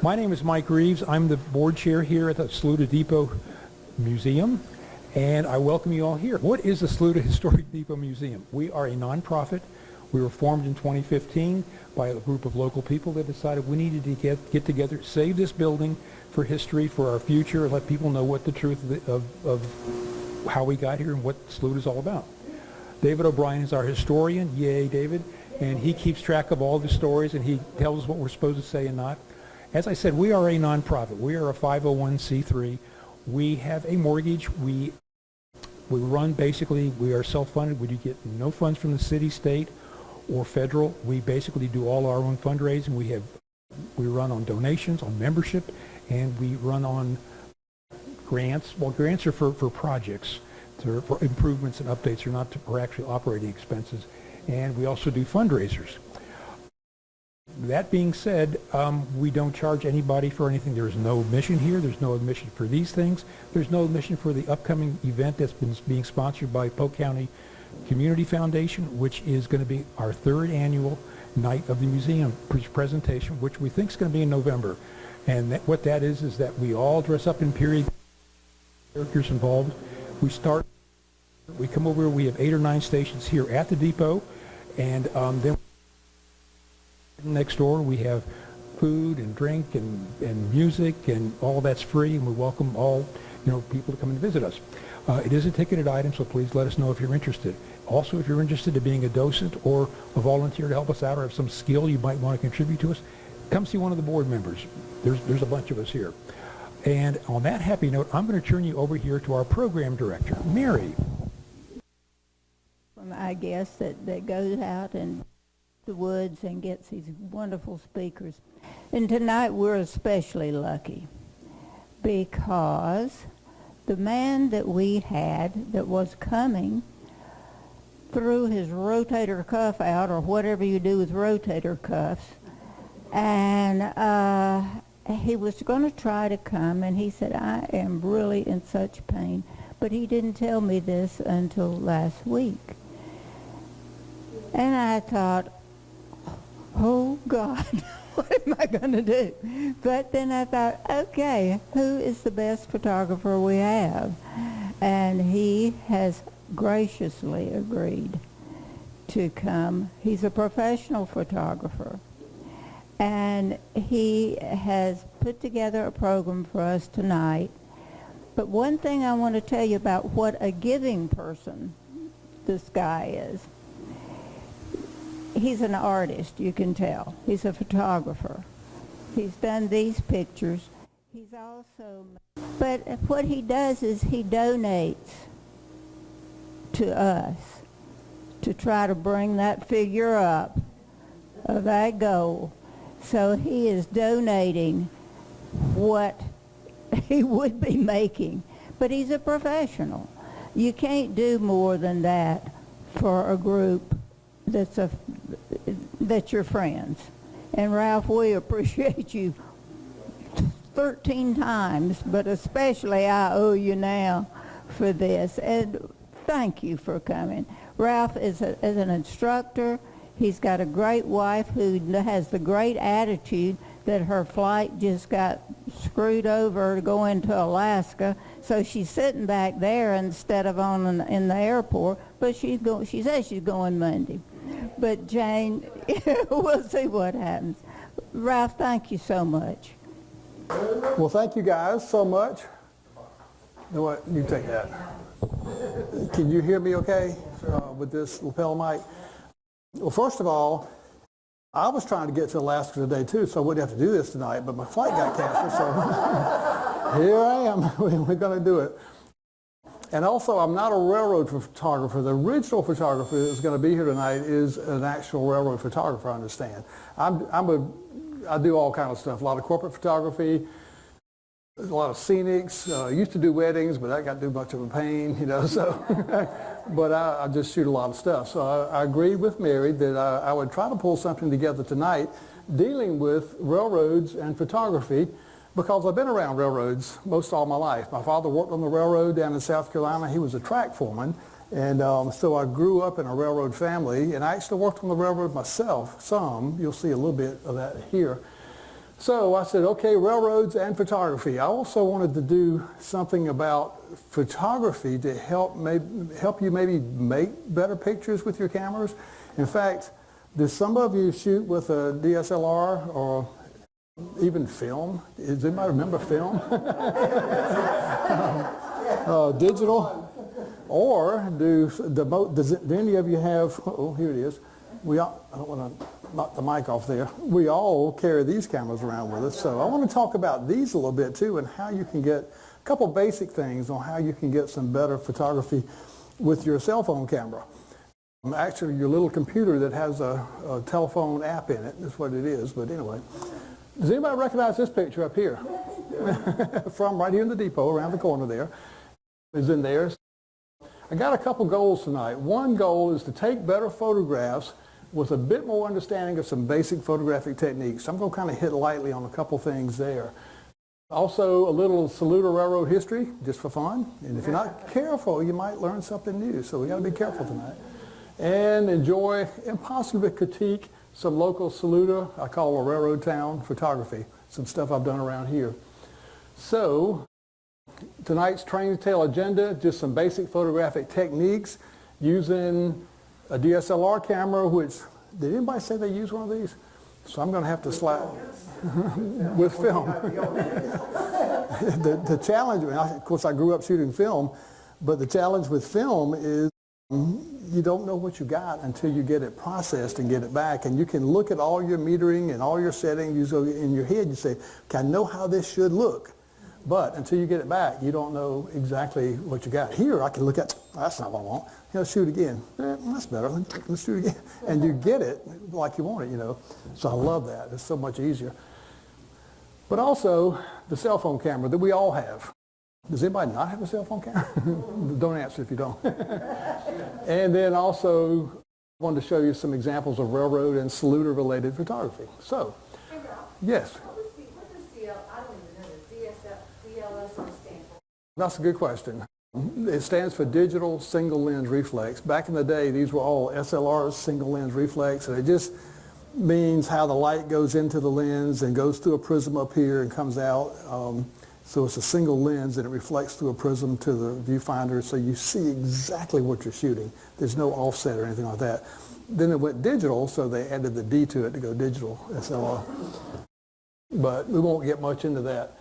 My name is Mike Reeves. I'm the board chair here at the Saluda Depot Museum, and I welcome you all here. What is the Saluda Historic Depot Museum? We are a nonprofit. We were formed in 2015 by a group of local people that decided we needed to get together, save this building for history, for our future, and let people know what the truth of how we got here and what Saluda is all about. David O'Brien is our historian. Yay, David. And he keeps track of all the stories, and he tells us what we're supposed to say and not. As I said, we are a nonprofit. We are a 501c3. We have a mortgage. We run basically, we are self-funded. We do get no funds from the city, state, or federal. We basically do all our own fundraising. We run on donations, on membership, and we run on grants. Well, grants are for projects, for improvements and updates, are not for actual operating expenses. And we also do fundraisers. That being said, we don't charge anybody for anything. There's no admission here. There's no admission for these things. There's no admission for the upcoming event that's being sponsored by Polk County Community Foundation, which is going to be our 3rd annual night of the museum presentation, which we think is going to be in November. And what that is that we all dress up in period characters involved. We come over, we have 8 or 9 stations here at the depot, and then next door we have food and drink and music, and all that's free, and we welcome all people to come and visit us. It is a ticketed item, so please let us know if you're interested. Also, if you're interested in being a docent or a volunteer to help us out, or have some skill you might want to contribute to us, come see one of the board members. There's a bunch of us here. And on that happy note, I'm going to turn you over here to our program director, Mary. I guess that goes out in the woods and gets these wonderful speakers. And tonight we're especially lucky because the man that we had that was coming threw his rotator cuff out, or whatever you do with rotator cuffs, and he was going to try to come, and he said, I am really in such pain. But he didn't tell me this until last week. And I thought, oh God, what am I going to do? But then I thought, okay, who is the best photographer we have? And he has graciously agreed to come. He's a professional photographer. And he has put together a program for us tonight. But one thing I want to tell you about what a giving person this guy is. He's an artist, you can tell. He's a photographer. He's done these pictures. He's also, but what he does is he donates to us to try to bring that figure up of that goal. So he is donating what he would be making. But he's a professional. You can't do more than that for a group that's your friends. And Ralph, we appreciate you 13 times, but especially I owe you now for this. And thank you for coming. Ralph is an instructor. He's got a great wife who has the great attitude that her flight just got screwed over to go into Alaska, so she's sitting back there instead of in the airport. But she says she's going Monday. But Jane, we'll see what happens. Ralph, thank you so much. Well, thank you guys so much. You know what? You take that. Can you hear me okay with this lapel mic? Well, first of all, I was trying to get to Alaska today too, so I wouldn't have to do this tonight, but my flight got canceled, so here I am. We're going to do it. And also, I'm not a railroad photographer. The original photographer that's going to be here tonight is an actual railroad photographer, I understand. I do all kinds of stuff, a lot of corporate photography, a lot of scenics. Used to do weddings, but that got too much of a pain, so. But I just shoot a lot of stuff. So I agreed with Mary that I would try to pull something together tonight dealing with railroads and photography, because I've been around railroads most all my life. My father worked on the railroad down in South Carolina. He was a track foreman. And so I grew up in a railroad family, and I actually worked on the railroad myself some. You'll see a little bit of that here. So I said, okay, railroads and photography. I also wanted to do something about photography to help you maybe make better pictures with your cameras. In fact, do some of you shoot with a DSLR or even film? Does anybody remember film? Digital? Or does any of you have, oh, here it is. I don't want to knock the mic off there. We all carry these cameras around with us. So I want to talk about these a little bit too, and how you can get a couple basic things on how you can get some better photography with your cell phone camera. Actually, your little computer that has a telephone app in it is what it is. But anyway, does anybody recognize this picture up here? From right here in the depot, around the corner there, is in there. I got a couple goals tonight. One goal is to take better photographs with a bit more understanding of some basic photographic techniques. I'm going to kind of hit lightly on a couple things there. Also, a little Saluda Railroad history, just for fun. And if you're not careful, you might learn something new. So we got to be careful tonight. And enjoy and possibly critique some local Saluda, I call a railroad town, photography. Some stuff I've done around here. So tonight's train tale agenda, just some basic photographic techniques using a DSLR camera, which, did anybody say they use one of these? So I'm going to have to slide with film. The challenge, of course I grew up shooting film, but the challenge with film is you don't know what you got until you get it processed and get it back. And you can look at all your metering and all your settings. In your head you say, okay, I know how this should look. But until you get it back, you don't know exactly what you got. Here I can look at, that's not what I want. Shoot again. That's better. Let's shoot again. And you get it like you want it, So I love that. It's so much easier. But also the cell phone camera that we all have. Does anybody not have a cell phone camera? Don't answer if you don't. And then also I wanted to show you some examples of railroad and Saluda related photography. So, yes. That's a good question. It stands for digital single lens reflex. Back in the day, these were all SLRs, single lens reflex, and it just means how the light goes into the lens and goes through a prism up here and comes out. So it's a single lens and it reflects through a prism to the viewfinder, so you see exactly what you're shooting. There's no offset or anything like that. Then it went digital, so they added the D to it to go digital SLR. But we won't get much into that.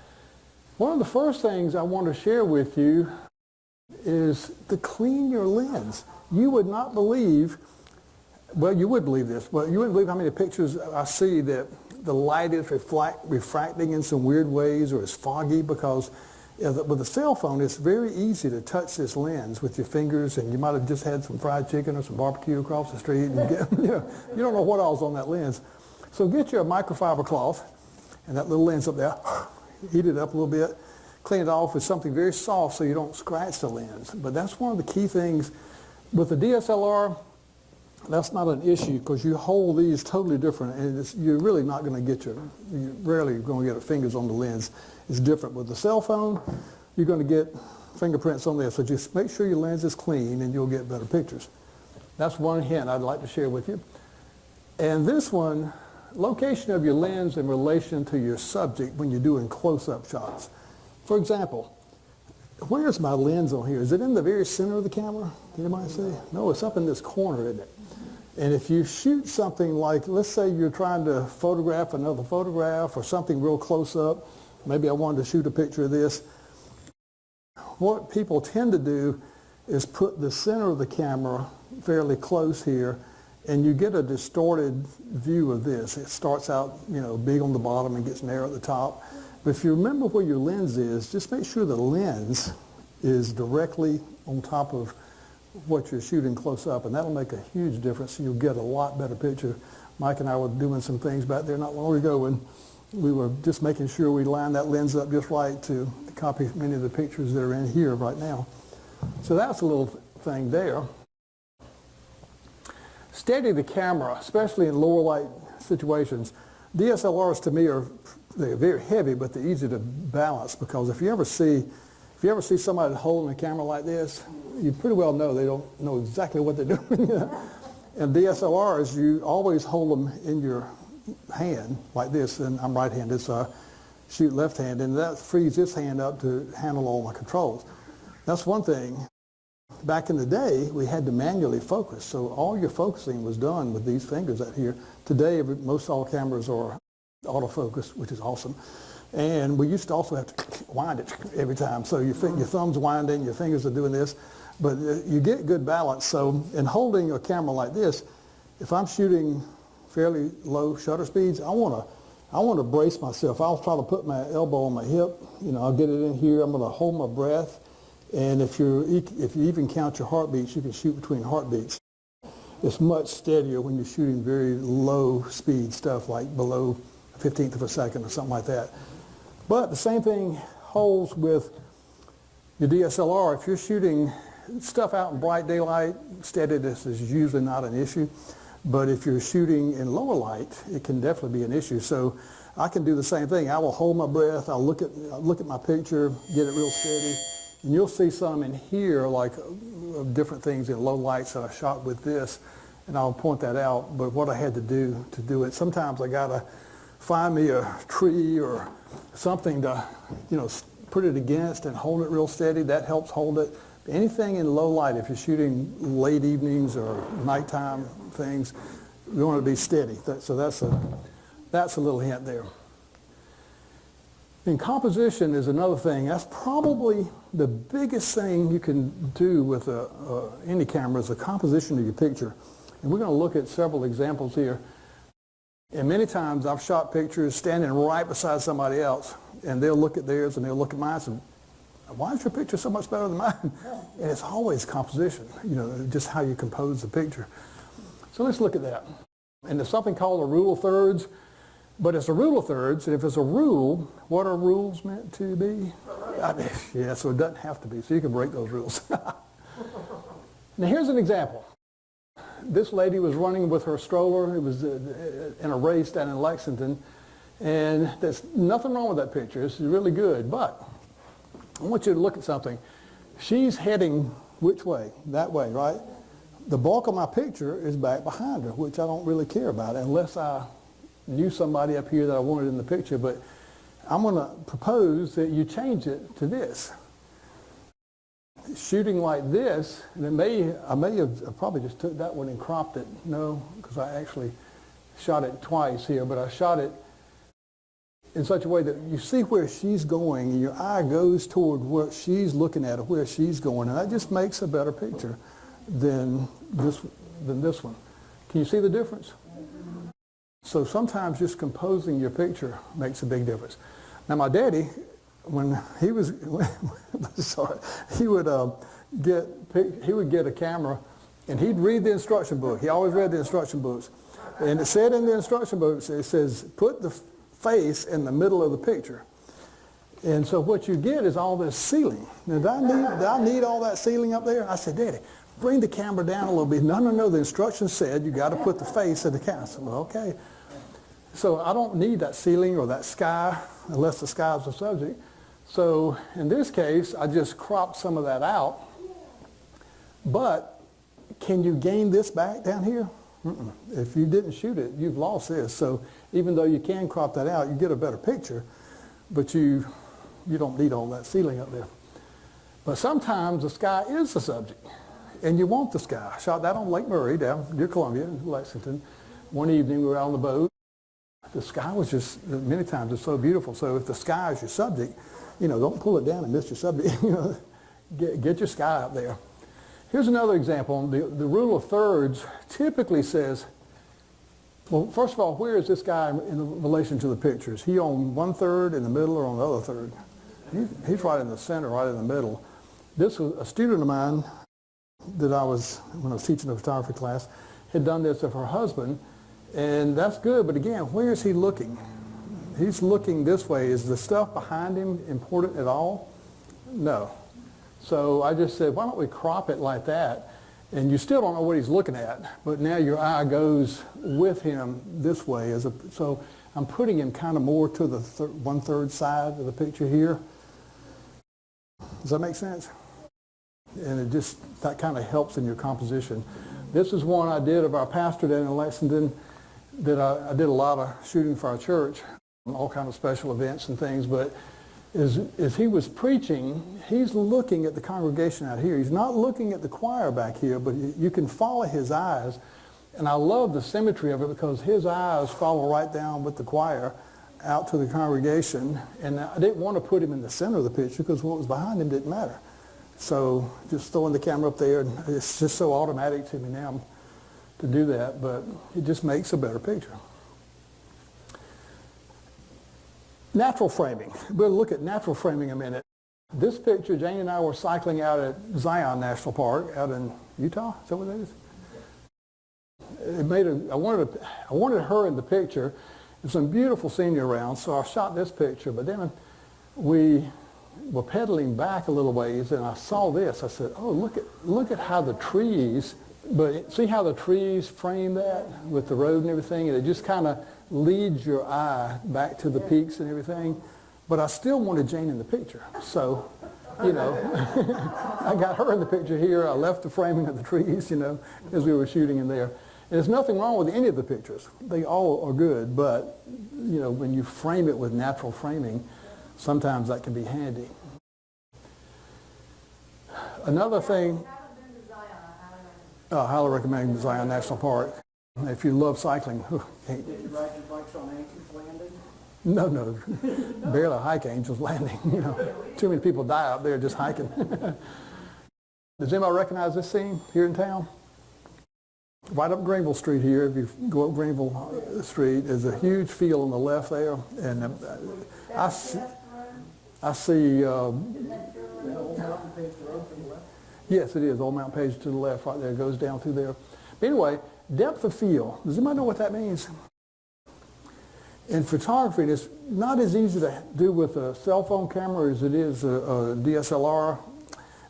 One of the first things I want to share with you is to clean your lens. You would not believe, well, you would believe this, but you wouldn't believe how many pictures I see that the light is refracting in some weird ways or is foggy, because with a cell phone it's very easy to touch this lens with your fingers, and you might have just had some fried chicken or some barbecue across the street and you don't know what all's on that lens. So get you a microfiber cloth and that little lens up there, heat it up a little bit, clean it off with something very soft so you don't scratch the lens. But that's one of the key things. With the DSLR, that's not an issue because you hold these totally different, and you're really not going to get you're rarely going to get your fingers on the lens. It's different. With the cell phone, you're going to get fingerprints on there. So just make sure your lens is clean and you'll get better pictures. That's one hint I'd like to share with you. And this one, location of your lens in relation to your subject when you're doing close-up shots. For example, where's my lens on here? Is it in the very center of the camera? Anybody see? No, it's up in this corner, isn't it? And if you shoot something like, let's say you're trying to photograph another photograph or something real close up, maybe I wanted to shoot a picture of this, what people tend to do is put the center of the camera fairly close here, and you get a distorted view of this. It starts out, big on the bottom and gets narrow at the top. But if you remember where your lens is, just make sure the lens is directly on top of what you're shooting close up, and that'll make a huge difference. You'll get a lot better picture. Mike and I were doing some things back there not long ago, and we were just making sure we lined that lens up just right to copy many of the pictures that are in here right now. So that's a little thing there. Steady the camera, especially in lower light situations. DSLRs to me they're very heavy, but they're easy to balance, because if you ever see somebody holding a camera like this, you pretty well know they don't know exactly what they're doing. And DSLRs, you always hold them in your hand like this, and I'm right-handed, so I shoot left-handed, and that frees this hand up to handle all my controls. That's one thing. Back in the day, we had to manually focus, so all your focusing was done with these fingers out here. Today, most all cameras are autofocus, which is awesome. And we used to also have to wind it every time. So your thumb's winding, your fingers are doing this, but you get good balance. So in holding a camera like this, if I'm shooting fairly low shutter speeds, I want to brace myself. I'll try to put my elbow on my hip. I'll get it in here. I'm going to hold my breath. And if you even count your heartbeats, you can shoot between heartbeats. It's much steadier when you're shooting very low speed stuff like below a 15th of a second or something like that. But the same thing holds with your DSLR. If you're shooting stuff out in bright daylight, steadiness is usually not an issue. But if you're shooting in lower light, it can definitely be an issue. So I can do the same thing. I will hold my breath. I'll look at my picture, get it real steady. And you'll see some in here, like different things in low lights that I shot with this. And I'll point that out. But what I had to do it, sometimes I got to find me a tree or something to, put it against and hold it real steady. That helps hold it. Anything in low light, if you're shooting late evenings or nighttime things, you want to be steady. So that's a little hint there. And composition is another thing. That's probably the biggest thing you can do with any camera is the composition of your picture. And we're going to look at several examples here. And many times I've shot pictures standing right beside somebody else, and they'll look at theirs and they'll look at mine and say, why is your picture so much better than mine? And it's always composition, just how you compose the picture. So let's look at that. And there's something called a rule of thirds, but it's a rule of thirds, and if it's a rule, what are rules meant to be? Yeah, so it doesn't have to be, so you can break those rules. Now here's an example. This lady was running with her stroller. It was in a race down in Lexington, and there's nothing wrong with that picture. It's really good, but I want you to look at something. She's heading which way? That way, right? The bulk of my picture is back behind her, which I don't really care about unless I knew somebody up here that I wanted in the picture, but I'm going to propose that you change it to this. Shooting like this, and I may have probably just took that one and cropped it. No, because I actually shot it twice here, but I shot it in such a way that you see where she's going and your eye goes toward what she's looking at or where she's going, and that just makes a better picture than this one. Can you see the difference? So sometimes just composing your picture makes a big difference. Now my daddy, when he was, sorry, he would get a camera and he'd read the instruction book. He always read the instruction books. And it said in the instruction books, it says, put the face in the middle of the picture. And so what you get is all this ceiling. Now, do I need all that ceiling up there? I said, Daddy, bring the camera down a little bit. No, the instructions said you got to put the face in the camera. I said, well, okay. So I don't need that ceiling or that sky unless the sky is the subject. So in this case, I just cropped some of that out. But can you gain this back down here? Mm-mm. If you didn't shoot it, you've lost this. So even though you can crop that out, you get a better picture, but you don't need all that ceiling up there. But sometimes the sky is the subject, and you want the sky. I shot that on Lake Murray down near Columbia in Lexington. One evening we were out on the boat. The sky was just, many times it's so beautiful. So if the sky is your subject, don't pull it down and miss your subject. Get your sky up there. Here's another example. The rule of thirds typically says, well, first of all, where is this guy in relation to the picture? Is he on 1/3 in the middle or on the other third? He's right in the center, right in the middle. This was a student of mine that when I was teaching a photography class, had done this of her husband, and that's good, but again, where is he looking? He's looking this way. Is the stuff behind him important at all? No. So I just said, why don't we crop it like that? And you still don't know what he's looking at, but now your eye goes with him this way. So I'm putting him kind of more to the 1/3 side of the picture here. Does that make sense? And that kind of helps in your composition. This is one I did of our pastor down in Lexington. that I did a lot of shooting for our church, all kind of special events and things, but as he was preaching, he's looking at the congregation out here. He's not looking at the choir back here, but you can follow his eyes. And I love the symmetry of it because his eyes follow right down with the choir out to the congregation. And I didn't want to put him in the center of the picture because what was behind him didn't matter. So just throwing the camera up there, and it's just so automatic to me now to do that, but it just makes a better picture. Natural framing. We'll look at natural framing a minute. This picture, Jane and I were cycling out at Zion National Park out in Utah. Is that what that is? I wanted her in the picture. There's some beautiful scenery around, so I shot this picture. But then we were pedaling back a little ways, and I saw this. I said, "Oh, look at how the trees." But see how the trees frame that with the road and everything, and it just kind of leads your eye back to the peaks and everything. But I still wanted Jane in the picture, so you know, I got her in the picture here. I left the framing of the trees, you know, as we were shooting in there. And there's nothing wrong with any of the pictures. They all are good, but you know, when you frame it with natural framing, sometimes that can be handy. Another thing. I highly recommend Zion National Park. If you love cycling. Did you ride your bikes on Angels Landing? No. Barely hike Angels Landing. You know, too many people die out there just hiking. Does anybody recognize this scene here in town? Right up Greenville Street here, if you go up Greenville Street, there's a huge field on the left there. And I see yes, it is. Old Mount Page to the left right there. It goes down through there. But anyway, depth of field. Does anybody know what that means? In photography, it's not as easy to do with a cell phone camera as it is a DSLR.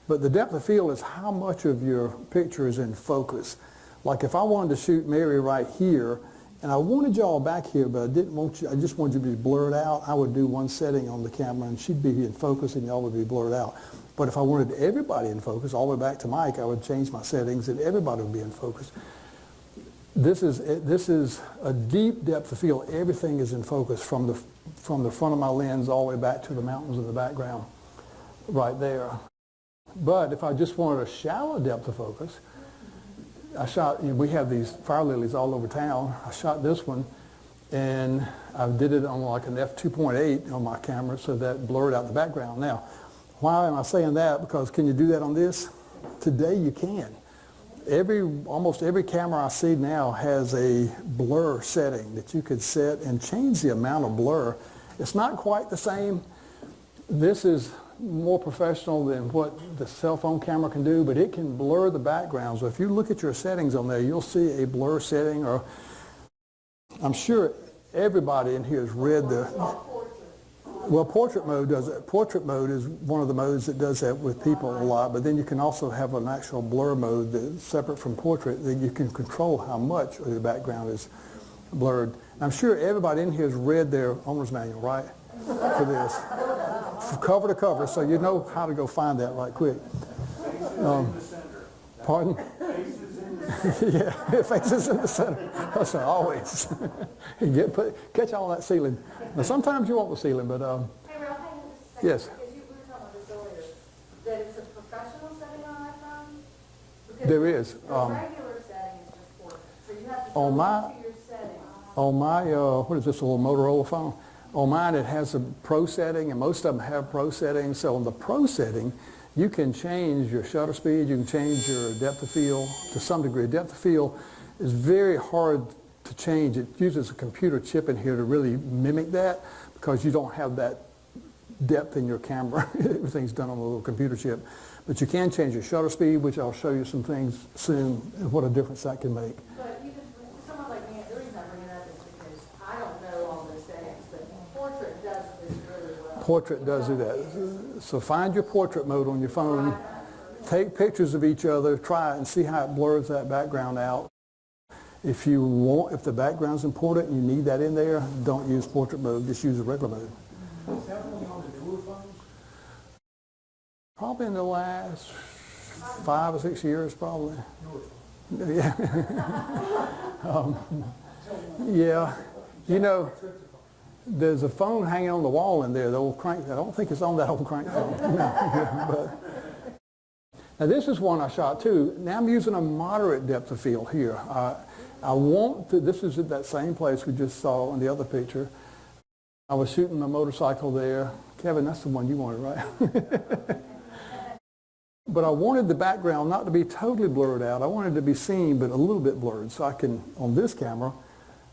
But the depth of field is how much of your picture is in focus. Like if I wanted to shoot Mary right here, and I wanted y'all back here, but I didn't want you, I just wanted you to be blurred out, I would do one setting on the camera and she'd be in focus and y'all would be blurred out. But if I wanted everybody in focus, all the way back to Mike, I would change my settings and everybody would be in focus. This is a deep depth of field. Everything is in focus from the front of my lens all the way back to the mountains in the background right there. But if I just wanted a shallow depth of focus, I shot, we have these fire lilies all over town. I shot this one and I did it on like an f2.8 on my camera so that blurred out the background. Now, why am I saying that? Because can you do that on this? Today you can. Almost every camera I see now has a blur setting that you could set and change the amount of blur. It's not quite the same. This is more professional than what the cell phone camera can do, but it can blur the background. So if you look at your settings on there, you'll see a blur setting, or I'm sure everybody in here has read the, well, portrait mode does it. Portrait mode is one of the modes that does that with people a lot, but then you can also have an actual blur mode that's separate from portrait that you can control how much of the background is blurred. I'm sure everybody in here has read their owner's manual, right, for this. From cover to cover, so you know how to go find that right quick. Pardon? Yeah, faces in the center. That's always. Catch all that ceiling. Now, sometimes you want the ceiling, but Hey, Ralph, hang on just a second. yes. Because we were talking about this earlier, that it's a professional setting on iPhone? Because There is. The regular setting is just portrait. So you have to On go my- into your settings. On my, what is this, a little Motorola phone? On mine it has a pro setting, and most of them have pro settings. So on the pro setting, you can change your shutter speed, you can change your depth of field to some degree. Depth of field is very hard to change. It uses a computer chip in here to really mimic that because you don't have that depth in your camera. Everything's done on a little computer chip. But you can change your shutter speed, which I'll show you some things soon, and what a difference that can make. But even for someone like me, the reason I bring it up is because I don't know all those settings, but portrait does this really well. Portrait does do that. So find your portrait mode on your phone, take pictures of each other, try it and see how it blurs that background out. If the background's important and you need that in there, don't use portrait mode, just use a regular mode. Is that only on the newer phones? Probably in the last 5 or 6 years, probably. Yeah. Yeah, you know, there's a phone hanging on the wall in there, the old crank. I don't think it's on that old crank phone. No, yeah, but. Now this is one I shot too. Now I'm using a moderate depth of field here. I want to, this is at that same place we just saw in the other picture. I was shooting my motorcycle there. Kevin, that's the one you wanted, right? But I wanted the background not to be totally blurred out. I wanted it to be seen, but a little bit blurred. So I can, on this camera,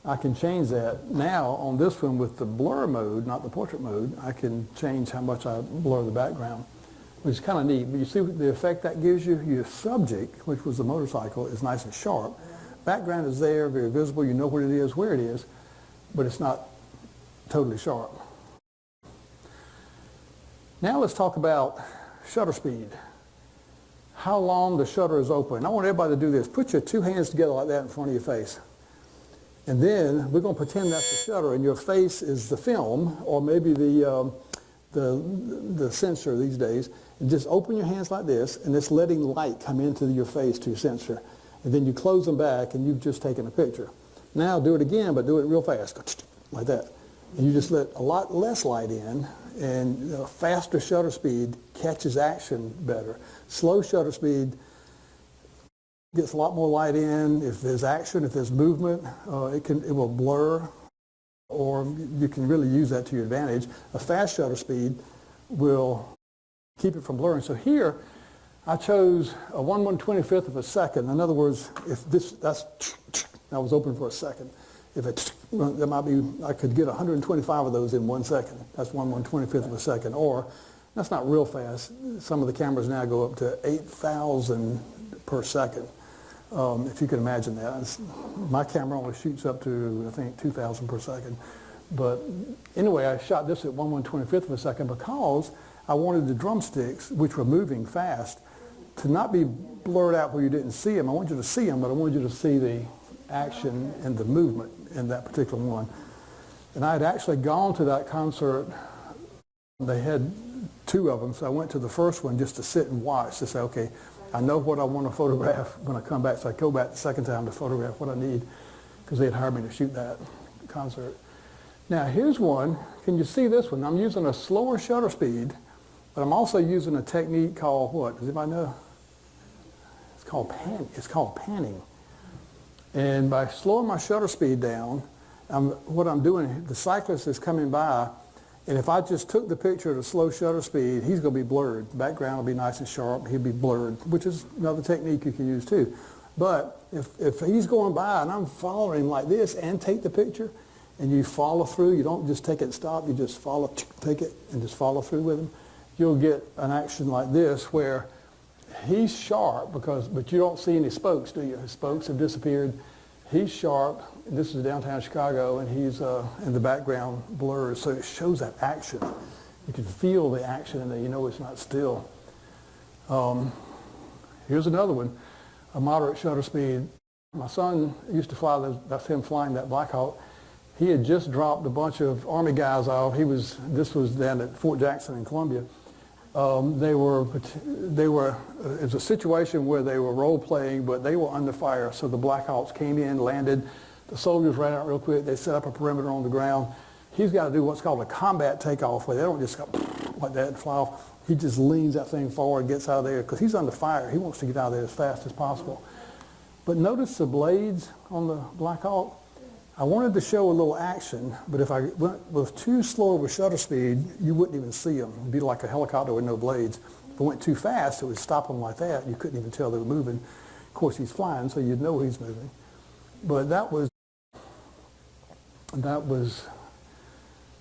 I can change that. Now, on this one with the blur mode, not the portrait mode, I can change how much I blur the background, which is kind of neat. But you see the effect that gives you? Your subject, which was the motorcycle, is nice and sharp. Background is there, very visible. You know what it is, where it is, but it's not totally sharp. Now let's talk about shutter speed. How long the shutter is open. I want everybody to do this. Put your two hands together like that in front of your face. And then we're going to pretend that's the shutter and your face is the film, or maybe the sensor these days. And just open your hands like this and it's letting light come into your face to your sensor. And then you close them back and you've just taken a picture. Now do it again, but do it real fast, like that. And you just let a lot less light in, and faster shutter speed catches action better. Slow shutter speed gets a lot more light in. If there's action, if there's movement, it will blur, or you can really use that to your advantage. A fast shutter speed will keep it from blurring. So here, I chose a 1/125th of a second. In other words, if that was open for a second. If it, there might be, I could get 125 of those in 1 second. That's 1/125th of a second. Or, that's not real fast. Some of the cameras now go up to 8,000 per second. If you can imagine that. My camera only shoots up to, I think, 2,000 per second. But anyway, I shot this at 1/125th of a second because I wanted the drumsticks, which were moving fast, to not be blurred out where you didn't see them. I wanted you to see them, but I wanted you to see the action and the movement in that particular one. And I had actually gone to that concert. They had 2 of them, so I went to the first one just to sit and watch, to say, okay, I know what I want to photograph when I come back, so I go back the second time to photograph what I need, because they had hired me to shoot that concert. Now here's one. Can you see this one? I'm using a slower shutter speed, but I'm also using a technique called what? Does anybody know? It's called panning. And by slowing my shutter speed down, what I'm doing, the cyclist is coming by, and if I just took the picture at a slow shutter speed, he's going to be blurred. The background will be nice and sharp. He'll be blurred, which is another technique you can use too. But if he's going by and I'm following him like this and take the picture, and you follow through, you don't just take it and stop, you just follow, take it and just follow through with him, you'll get an action like this where he's sharp, but you don't see any spokes, do you? His spokes have disappeared. He's sharp. This is downtown Chicago, and he's in the background blurs, so it shows that action. You can feel the action in there. You know it's not still. Here's another one, a moderate shutter speed. My son used to fly, that's him flying that Black Hawk. He had just dropped a bunch of Army guys off. This was down at Fort Jackson in Columbia. It was a situation where they were role playing, but they were under fire. So the Black Hawks came in, landed. The soldiers ran out real quick. They set up a perimeter on the ground. He's got to do what's called a combat takeoff, where they don't just go like that and fly off. He just leans that thing forward, gets out of there, because he's under fire. He wants to get out of there as fast as possible. But notice the blades on the Black Hawk. I wanted to show a little action, but if I went with too slow of a shutter speed, you wouldn't even see them. It'd be like a helicopter with no blades. If I went too fast, it would stop them like that. You couldn't even tell they were moving. Of course, he's flying, so you'd know he's moving. But that was,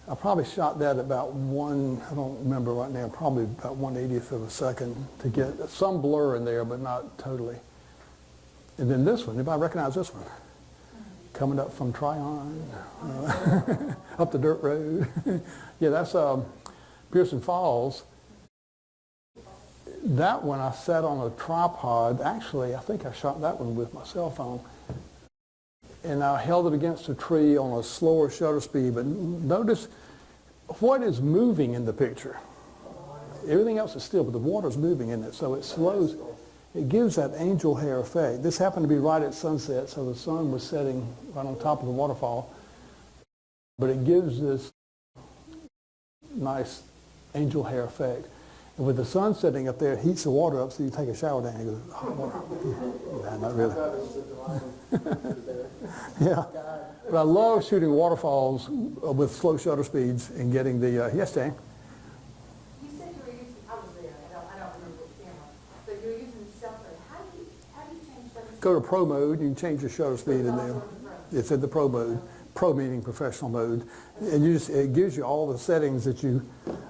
I probably shot that about I don't remember right now, probably about 1/80th of a second to get some blur in there, but not totally. And then this one, anybody recognize this one? Coming up from Tryon, up the dirt road. Yeah, that's Pearson Falls. That one I sat on a tripod. Actually, I think I shot that one with my cell phone. And I held it against a tree on a slower shutter speed. But notice what is moving in the picture. Everything else is still, but the water's moving in it, so it slows it gives that angel hair effect. This happened to be right at sunset, so the sun was setting right on top of the waterfall. But it gives this nice angel hair effect. And with the sun setting up there, it heats the water up so you take a shower down and go, hot water. Yeah, not really. Yeah. But I love shooting waterfalls with slow shutter speeds and getting the, yes, Dan? You said you were using, I was there, I don't remember which camera, but you were using self-mode. How do you change shutter speed? Go to Pro mode, you can change your shutter speed in there. It's in the Pro mode. Pro meaning professional mode. And it gives you all the settings that you,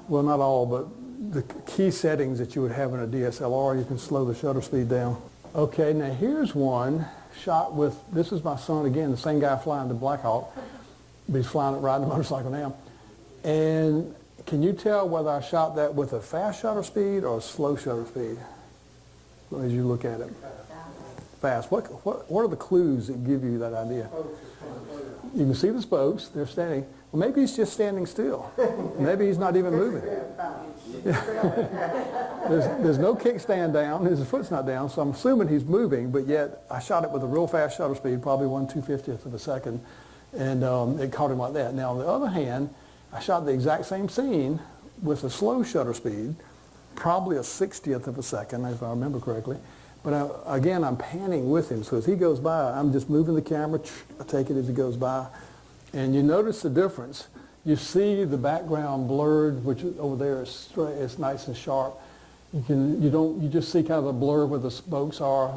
well, not all, but the key settings that you would have in a DSLR. You can slow the shutter speed down. Okay, now here's one shot with, this is my son again, the same guy flying the Black Hawk, but he's flying it, riding the motorcycle now. And can you tell whether I shot that with a fast shutter speed or a slow shutter speed as you look at it? Fast. What are the clues that give you that idea? You can see the spokes, they're standing. Well, maybe he's just standing still. Maybe he's not even moving. There's no kickstand down, his foot's not down, so I'm assuming he's moving, but yet I shot it with a real fast shutter speed, probably 1/250th of a second, and it caught him like that. Now, on the other hand, I shot the exact same scene with a slow shutter speed, probably a 60th of a second, if I remember correctly. But again, I'm panning with him, so as he goes by, I'm just moving the camera, I take it as he goes by, and you notice the difference. You see the background blurred, which over there is straight, it's nice and sharp. You just see kind of the blur where the spokes are,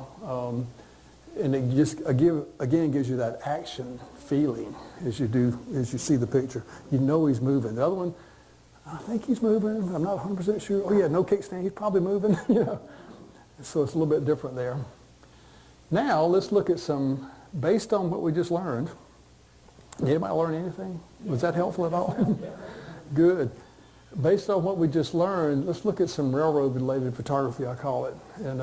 and it just again gives you that action feeling as you see the picture. You know he's moving. The other one, I think he's moving. I'm not 100% sure. Oh yeah, no kickstand. He's probably moving. You know, so it's a little bit different there. Now let's look at some based on what we just learned. Did anybody learn anything? Was that helpful at all? Good. Based on what we just learned, let's look at some railroad-related photography, I call it. And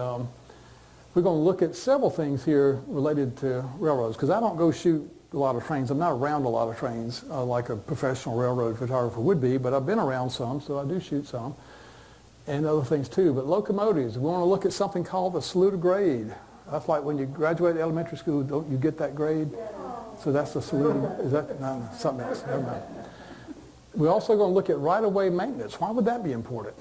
we're going to look at several things here related to railroads, because I don't go shoot a lot of trains. I'm not around a lot of trains like a professional railroad photographer would be, but I've been around some, so I do shoot some, and other things too. But locomotives, we want to look at something called the Saluda Grade. That's like when you graduate elementary school, don't you get that grade? So that's the Saluda, is that, no, something else, never mind. We're also going to look at right-of-way maintenance. Why would that be important?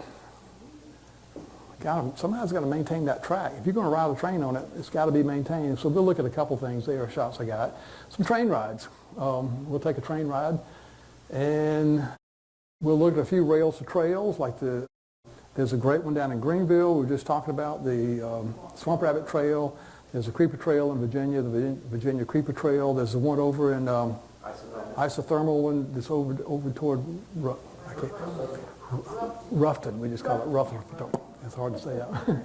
Somebody's got to maintain that track. If you're going to ride a train on it, it's got to be maintained. So we'll look at a couple things there, shots I got. Some train rides. We'll take a train ride, and we'll look at a few rails to trails, like there's a great one down in Greenville. We were just talking about the Swamp Rabbit Trail. There's a creeper trail in Virginia, the Virginia Creeper Trail. There's the one over in isothermal one that's over toward Ruffton. We just call it Ruffton. It's hard to say that.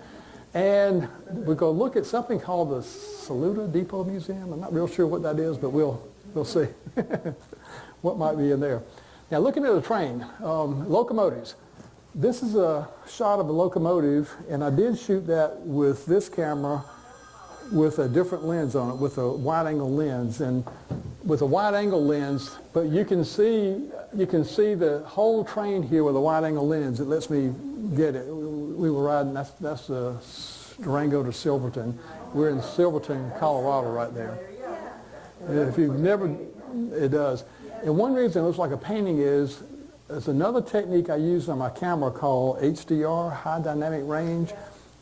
And we're going to look at something called the Saluda Depot Museum. I'm not real sure what that is, but we'll see what might be in there. Now, looking at a train, locomotives. This is a shot of a locomotive, and I did shoot that with this camera with a different lens on it, with a wide-angle lens, and with a wide-angle lens. But you can see the whole train here with a wide-angle lens. It lets me get it. We were riding. That's Durango to Silverton. We're in Silverton, Colorado, right there. If you've never, it does. And one reason it looks like a painting is there's another technique I use on my camera called HDR, high dynamic range.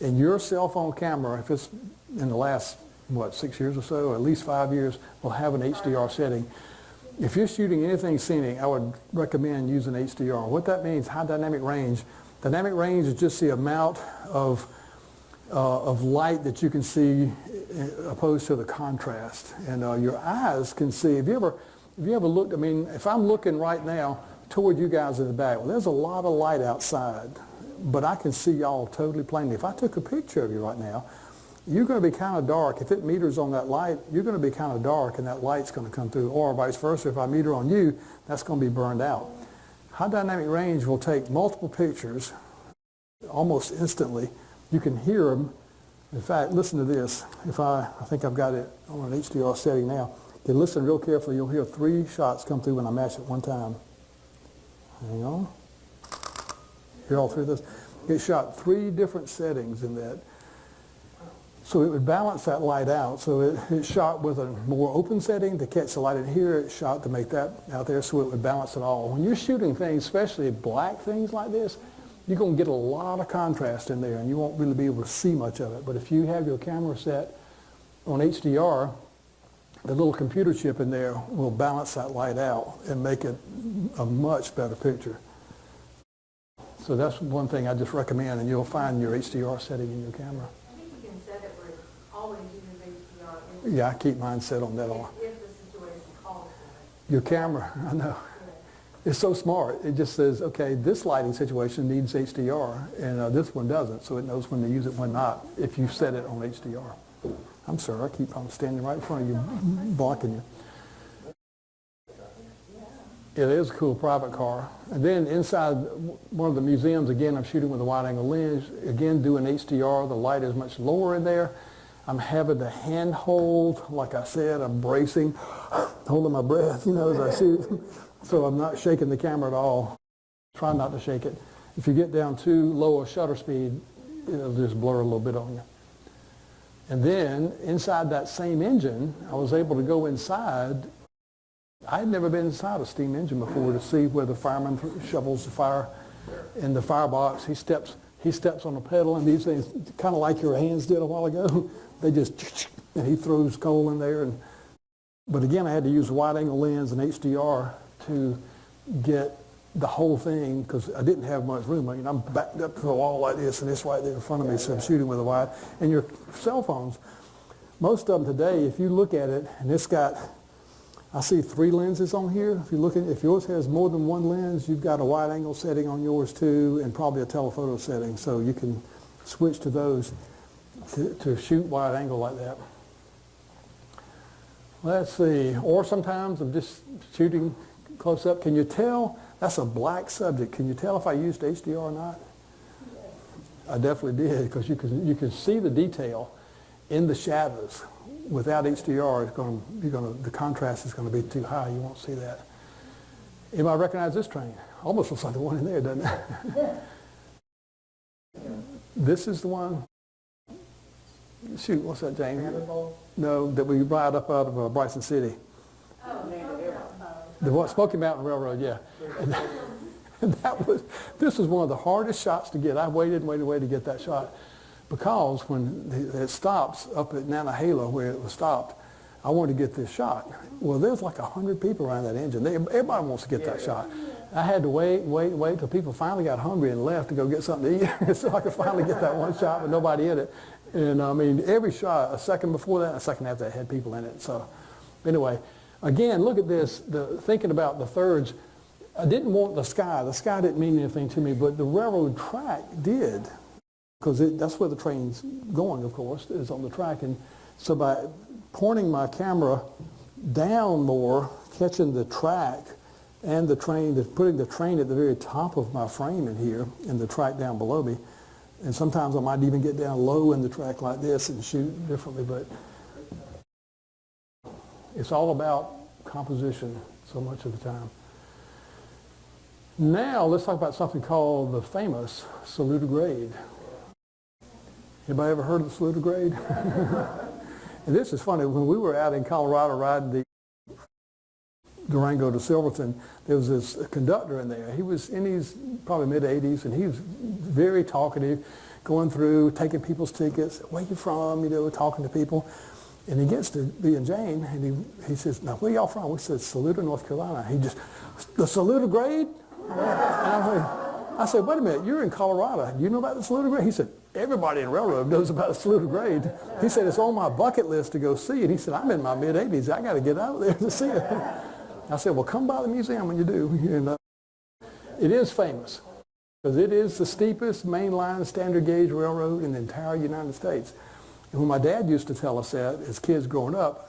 And your cell phone camera, if it's in the last, 6 years or so, or at least 5 years, will have an HDR setting. If you're shooting anything scenic, I would recommend using HDR. What that means, high dynamic range. Dynamic range is just the amount of light that you can see opposed to the contrast. And your eyes can see. Have you ever looked, I mean, if I'm looking right now toward you guys in the back, well, there's a lot of light outside, but I can see y'all totally plainly. If I took a picture of you right now, you're going to be kind of dark. If it meters on that light, you're going to be kind of dark, and that light's going to come through. Or vice versa, if I meter on you, that's going to be burned out. High dynamic range will take multiple pictures almost instantly. You can hear them. In fact, listen to this. I think I've got it on an HDR setting now. If you listen real carefully, you'll hear 3 shots come through when I match at one time. Hang on. Hear all 3 of those? It shot 3 different settings in that. So it would balance that light out. So it shot with a more open setting to catch the light in here. It shot to make that out there, so it would balance it all. When you're shooting things, especially black things like this, you're going to get a lot of contrast in there, and you won't really be able to see much of it. But if you have your camera set on HDR, the little computer chip in there will balance that light out and make it a much better picture. So that's one thing I just recommend, and you'll find your HDR setting in your camera. I think you can set it where it always uses HDR. Yeah, I keep mine set on that. If the situation calls for it. Your camera, I know. It's so smart. It just says, okay, this lighting situation needs HDR, and this one doesn't, so it knows when to use it, when not, if you set it on HDR. I'm sorry, I'm standing right in front of you, blocking you. It is a cool private car. And then inside one of the museums, again, I'm shooting with a wide-angle lens. Again, doing HDR, the light is much lower in there. I'm having to hand hold, like I said, I'm bracing, holding my breath, you know, as I shoot. So I'm not shaking the camera at all. Try not to shake it. If you get down too low a shutter speed, it'll just blur a little bit on you. And then inside that same engine, I was able to go inside. I had never been inside a steam engine before to see where the fireman shovels the fire in the firebox. He steps on the pedal, and these things, kind of like your hands did a while ago, they just, and he throws coal in there. But again, I had to use a wide-angle lens and HDR to get the whole thing, because I didn't have much room. I mean, I'm backed up to the wall like this, and it's right there in front of me, so I'm shooting with a wide. And your cell phones, most of them today, if you look at it, and it's got, I see 3 lenses on here. If you look at, if yours has more than 1 lens, you've got a wide-angle setting on yours too, and probably a telephoto setting, so you can switch to those to shoot wide-angle like that. Let's see, or sometimes I'm just shooting close up. Can you tell? That's a black subject. Can you tell if I used HDR or not? I definitely did, because you can see the detail in the shadows. Without HDR, the contrast is going to be too high. You won't see that. Anybody recognize this train? Almost looks like the one in there, doesn't it? This is the one. Shoot, what's that, James? No, that we ride up out of Bryson City. The what, Smoky Mountain Railroad, yeah. And this was one of the hardest shots to get. I waited to get that shot, because when it stops up at Nantahala, where it was stopped, I wanted to get this shot. Well, there's like 100 people around that engine. Everybody wants to get that shot. I had to wait till people finally got hungry and left to go get something to eat, so I could finally get that one shot with nobody in it. And I mean, every shot, a second before that, a second after that, had people in it. So anyway, again, look at this, thinking about the thirds. I didn't want the sky. The sky didn't mean anything to me, but the railroad track did, because that's where the train's going, of course, is on the track. And so by pointing my camera down more, catching the track and the train, putting the train at the very top of my frame in here, and the track down below me. And sometimes I might even get down low in the track like this and shoot differently, but it's all about composition so much of the time. Now let's talk about something called the famous Saluda Grade. Anybody ever heard of the Saluda Grade? And this is funny. When we were out in Colorado riding the Durango to Silverton, there was this conductor in there. He was in his probably mid-80s, and he was very talkative, going through, taking people's tickets, where you from, you know, talking to people. And he gets to me and Jane, and he says, now, where y'all from? We said, Saluda, North Carolina. He just, the Saluda Grade? And I said, wait a minute, you're in Colorado. Do you know about the Saluda Grade? He said, everybody in railroad knows about the Saluda Grade. He said, it's on my bucket list to go see it. He said, I'm in my mid-80s. I got to get out there to see it. I said, well, come by the museum when you do. And it is famous, because it is the steepest mainline standard gauge railroad in the entire United States. And when my dad used to tell us that as kids growing up,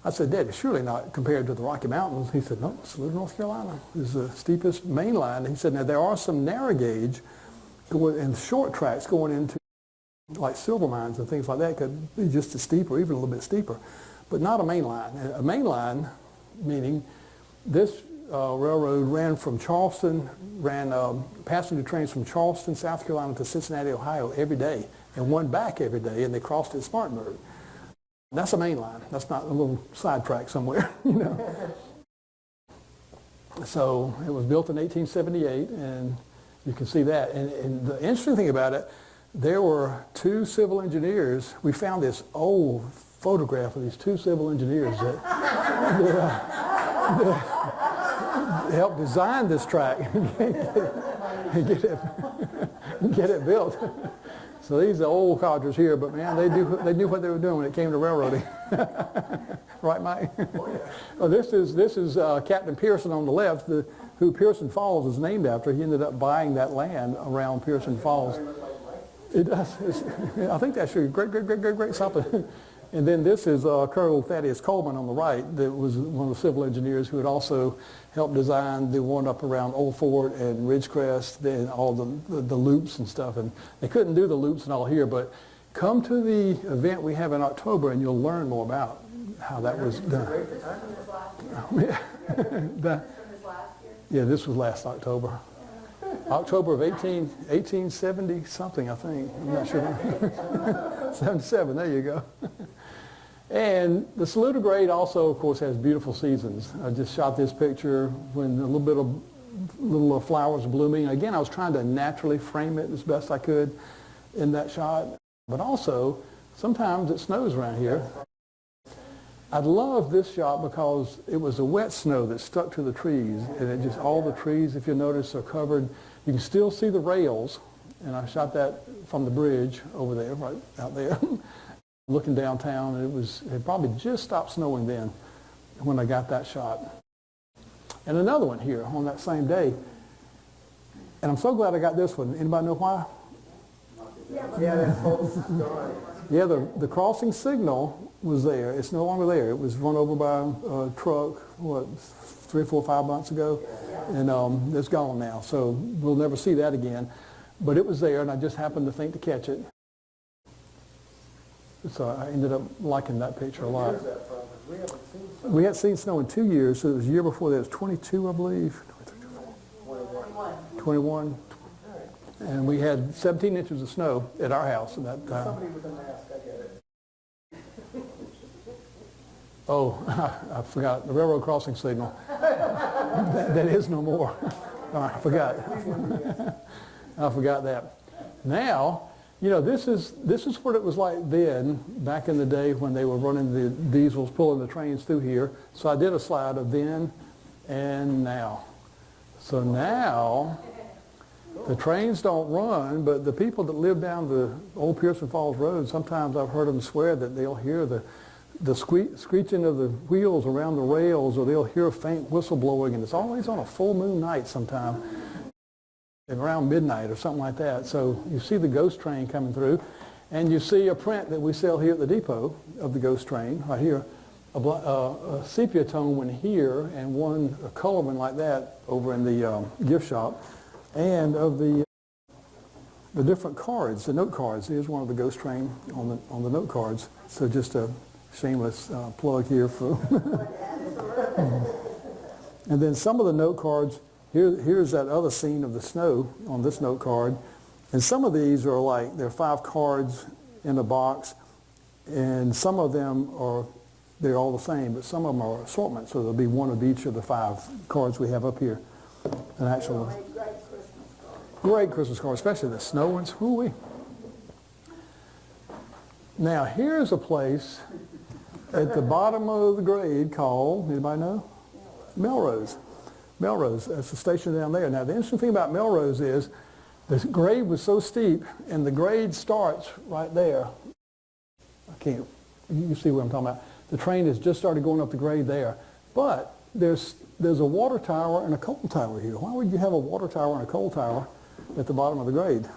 I said, Dad, it's surely not compared to the Rocky Mountains. He said, no, Saluda, North Carolina is the steepest mainline. He said, now there are some narrow gauge and short tracks going into like silver mines and things like that, could be just as steep or even a little bit steeper, but not a mainline. A mainline meaning this railroad ran from Charleston, ran passenger trains from Charleston, South Carolina to Cincinnati, Ohio every day. and one back every day, and they crossed at Spartanburg. That's a main line. That's not a little sidetrack somewhere, you know. So it was built in 1878, and you can see that. And the interesting thing about it, there were two civil engineers. We found this old photograph of these two civil engineers that helped design this track and get it built. So these are old codgers here, but man, they knew what they were doing when it came to railroading. Right, Mike? Oh, yeah. Well, this is Captain Pearson on the left, who Pearson Falls is named after. He ended up buying that land around Pearson Falls. It does. I think that's your great something. And then this is Colonel Thaddeus Coleman on the right, that was one of the civil engineers who had also helped design the one up around Old Fort and Ridgecrest, then all the loops and stuff. And they couldn't do the loops and all here, but come to the event we have in October and you'll learn more about how that was done. Yeah, this was last October. October of 1870 something, I think. I'm not sure. 77, there you go. And the Saluda Grade also, of course, has beautiful seasons. I just shot this picture when a little flowers blooming. Again, I was trying to naturally frame it as best I could in that shot. But also, sometimes it snows around here. I love this shot because it was a wet snow that stuck to the trees, and it just, all the trees, if you notice, are covered. You can still see the rails, and I shot that from the bridge over there, right out there, looking downtown, and it probably just stopped snowing then when I got that shot. And another one here on that same day, and I'm so glad I got this one. Anybody know why? Yeah, that's gone. Yeah, the crossing signal was there. It's no longer there. It was run over by a truck, 3, 4, 5 months ago, and it's gone now. So we'll never see that again. But it was there, and I just happened to think to catch it. So I ended up liking that picture a lot. We hadn't seen snow in 2 years, so it was the year before that. It was 22, I believe. 21. And we had 17 inches of snow at our house at that time. Somebody with a mask, I get it. Oh, I forgot. The railroad crossing signal. that is no more. I forgot. I forgot that. Now, you know, this is what it was like then, back in the day when they were running the diesels, pulling the trains through here. So I did a slide of then and now. So now, the trains don't run, but the people that live down the old Pearson Falls Road, sometimes I've heard them swear that they'll hear the screeching of the wheels around the rails, or they'll hear a faint whistle blowing, and it's always on a full moon night sometime, around midnight or something like that. So you see the ghost train coming through, and you see a print that we sell here at the depot of the ghost train, right here, a sepia tone one here, and a color one like that over in the gift shop. And of the different cards, the note cards. Here's one of the ghost train on the note cards. So just a shameless plug here for. And then some of the note cards. Here's that other scene of the snow on this note card. And some of these are like, there are 5 cards in a box, and some of them they're all the same, but some of them are assortments. So there'll be one of each of the 5 cards we have up here. An actual. Great Christmas card, especially the snow ones. Woo-wee. Now, here's a place at the bottom of the grade called, anybody know? Melrose. Melrose, that's the station down there. Now, the interesting thing about Melrose is the grade was so steep, and the grade starts right there. You can see what I'm talking about. The train has just started going up the grade there. But there's a water tower and a coal tower here. Why would you have a water tower and a coal tower at the bottom of the grade?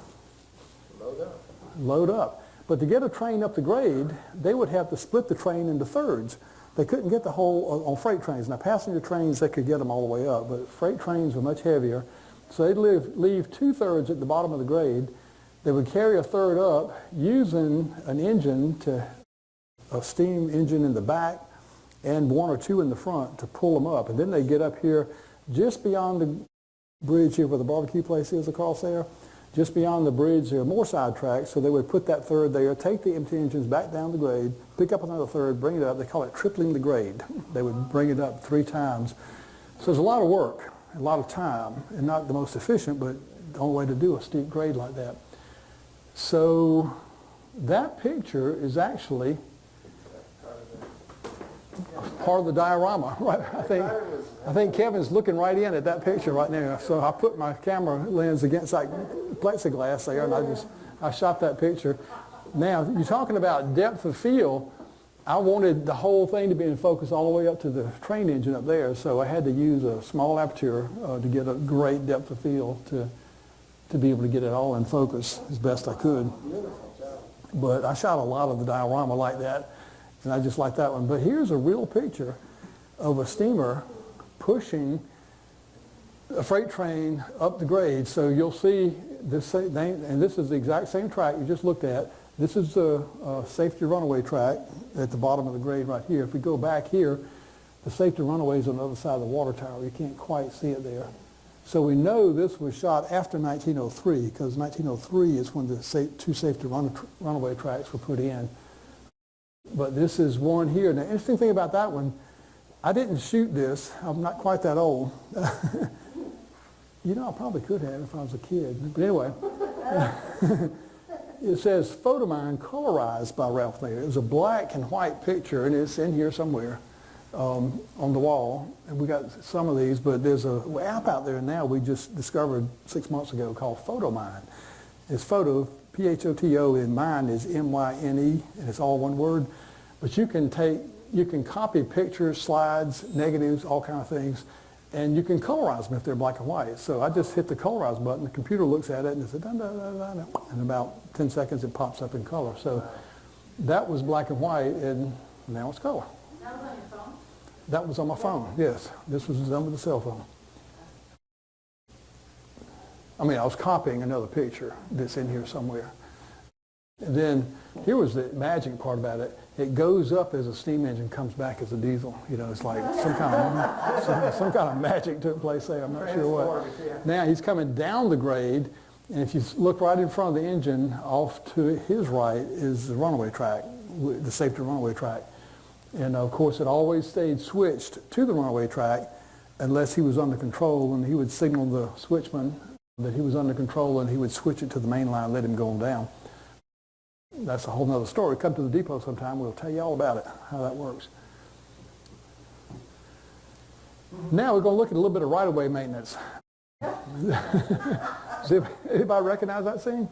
Load up. But to get a train up the grade, they would have to split the train into thirds. They couldn't get the whole on freight trains. Now, passenger trains, they could get them all the way up, but freight trains were much heavier. So they'd leave 2/3 at the bottom of the grade. They would carry a third up using an engine, a steam engine in the back, and 1 or 2 in the front to pull them up. And then they get up here just beyond the bridge here where the barbecue place is across there. Just beyond the bridge, there are more side tracks, so they would put that third there, take the empty engines back down the grade, pick up another third, bring it up. They call it tripling the grade. They would bring it up 3 times. So there's a lot of work, a lot of time, and not the most efficient, but the only way to do a steep grade like that. So that picture is actually part of the diorama, right? I think Kevin's looking right in at that picture right now. So I put my camera lens against like plexiglass there, and I shot that picture. Now, you're talking about depth of field. I wanted the whole thing to be in focus all the way up to the train engine up there, so I had to use a small aperture to get a great depth of field to be able to get it all in focus as best I could. But I shot a lot of the diorama like that, and I just like that one. But here's a real picture of a steamer pushing a freight train up the grade. So you'll see this thing, and this is the exact same track you just looked at. This is the safety runaway track at the bottom of the grade right here. If we go back here, the safety runaway is on the other side of the water tower. You can't quite see it there. So we know this was shot after 1903, because 1903 is when the 2 safety runaway tracks were put in. But this is one here. Now, the interesting thing about that one, I didn't shoot this. I'm not quite that old. You know, I probably could have if I was a kid. But anyway, it says Photo Mine Colorized by Ralph Mayer. It was a black and white picture, and it's in here somewhere on the wall. And we got some of these, but there's an app out there now we just discovered 6 months ago called Photo Mine. It's photo, P-H-O-T-O, and mine is M-Y-N-E, and it's all one word. But you can copy pictures, slides, negatives, all kind of things, and you can colorize them if they're black and white. So I just hit the colorize button, the computer looks at it, and it says, dun, dun, dun, dun, dun. In about 10 seconds it pops up in color. So that was black and white, and now it's color. That was on your phone? That was on my phone, yes. This was done with a cell phone. I mean, I was copying another picture that's in here somewhere. And then here was the magic part about it. It goes up as a steam engine, comes back as a diesel. You know, it's like some kind of magic took place there. I'm not sure what. Now he's coming down the grade, and if you look right in front of the engine, off to his right is the runaway track, the safety runaway track. And of course, it always stayed switched to the runaway track unless he was under control, and he would signal the switchman that he was under control, and he would switch it to the main line, let him go on down. That's a whole nother story. Come to the depot sometime, we'll tell you all about it, how that works. Now we're going to look at a little bit of right-of-way maintenance. Does anybody recognize that scene?